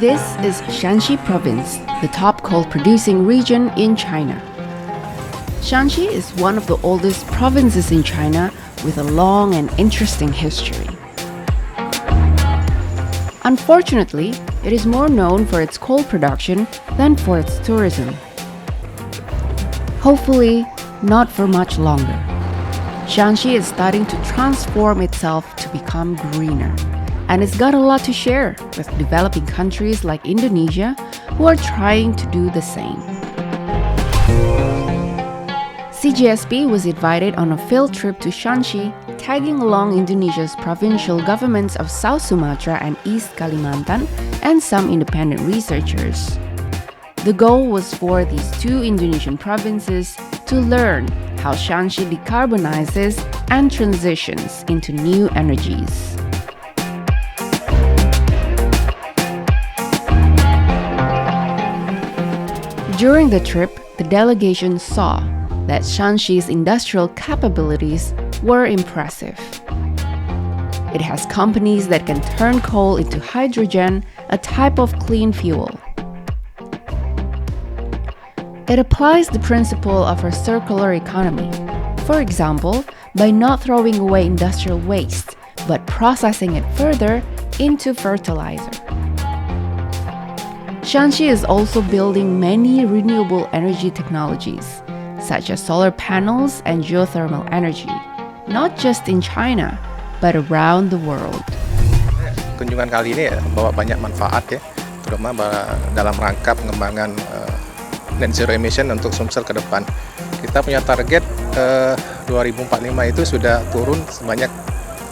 This is Shanxi province, the top coal-producing region in China. Shanxi is one of the oldest provinces in China with a long and interesting history. Unfortunately, it is more known for its coal production than for its tourism. Hopefully, not for much longer. Shanxi is starting to transform itself to become greener, and it's got a lot to share with developing countries like Indonesia who are trying to do the same. CGSP was invited on a field trip to Shanxi, tagging along Indonesia's provincial governments of South Sumatra and East Kalimantan and some independent researchers. The goal was for these two Indonesian provinces to learn how Shanxi decarbonizes and transitions into new energies. During the trip, the delegation saw that Shanxi's industrial capabilities were impressive. It has companies that can turn coal into hydrogen, a type of clean fuel. It applies the principle of a circular economy, for example, by not throwing away industrial waste, but processing it further into fertilizer. Shanxi is also building many renewable energy technologies, such as solar panels and geothermal energy, not just in China, but around the world. Kunjungan kali ini membawa banyak manfaat ya, terutama dalam rangka pengembangan net zero emission untuk Sumsel ke depan. Kita punya target 2045 itu sudah turun sebanyak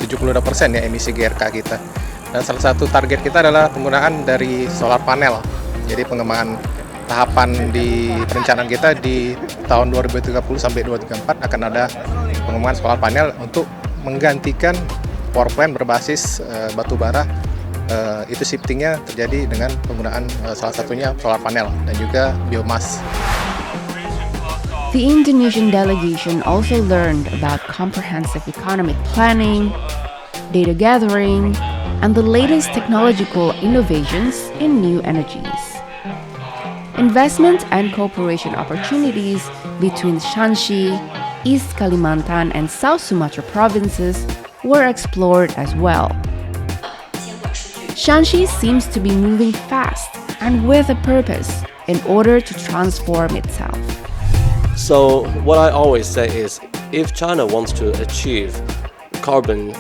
72% ya emisi GRK kita. Dan salah satu target kita adalah penggunaan dari solar panel. Jadi pengembangan tahapan di perencanaan kita di tahun 2030 sampai 2034 akan ada pengembangan solar panel untuk menggantikan power plant berbasis batu bara. Itu shiftingnya terjadi dengan penggunaan salah satunya solar panel dan juga biomass. The Indonesian delegation also learned about comprehensive economic planning, data gathering, and the latest technological innovations in new energies. Investment and cooperation opportunities between Shanxi, East Kalimantan, and South Sumatra provinces were explored as well. Shanxi seems to be moving fast and with a purpose in order to transform itself. So what I always say is, if China wants to achieve carbon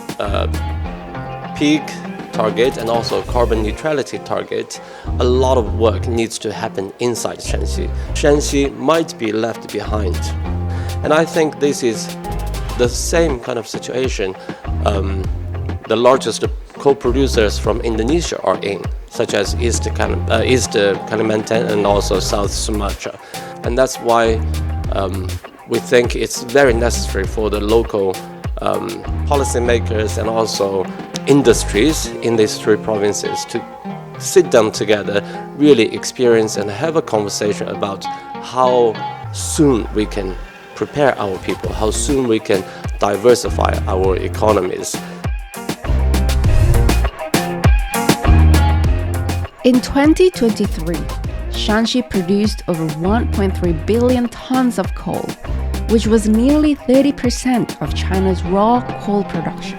peak target and also carbon neutrality target, a lot of work needs to happen inside Shanxi. Shanxi might be left behind. And I think this is the same kind of situation the largest coal producers from Indonesia are in, such as East Kalimantan and also South Sumatra. And that's why we think it's very necessary for the local policymakers and also industries in these three provinces to sit down together, really experience and have a conversation about how soon we can prepare our people, how soon we can diversify our economies. In 2023, Shanxi produced over 1.3 billion tons of coal, which was nearly 30% of China's raw coal production.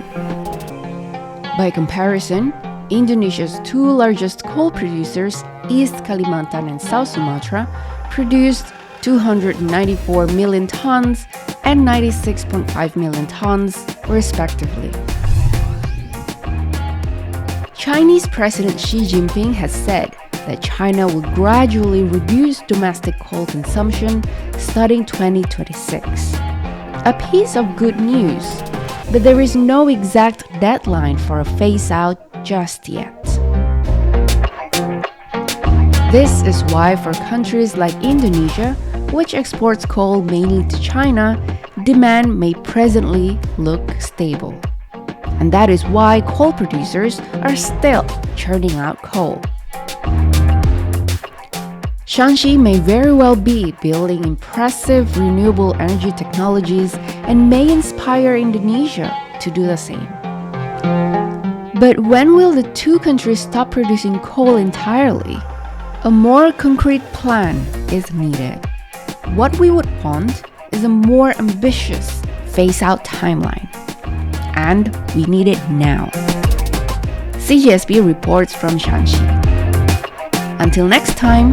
By comparison, Indonesia's two largest coal producers, East Kalimantan and South Sumatra, produced 294 million tons and 96.5 million tons, respectively. Chinese President Xi Jinping has said that China will gradually reduce domestic coal consumption starting 2026. A piece of good news, but there is no exact deadline for a phase-out just yet. This is why for countries like Indonesia, which exports coal mainly to China, demand may presently look stable. And that is why coal producers are still churning out coal. Shanxi may very well be building impressive renewable energy technologies and may inspire Indonesia to do the same. But when will the two countries stop producing coal entirely? A more concrete plan is needed. What we would want is a more ambitious phase-out timeline. And we need it now. CGSB reports from Shanxi. Until next time,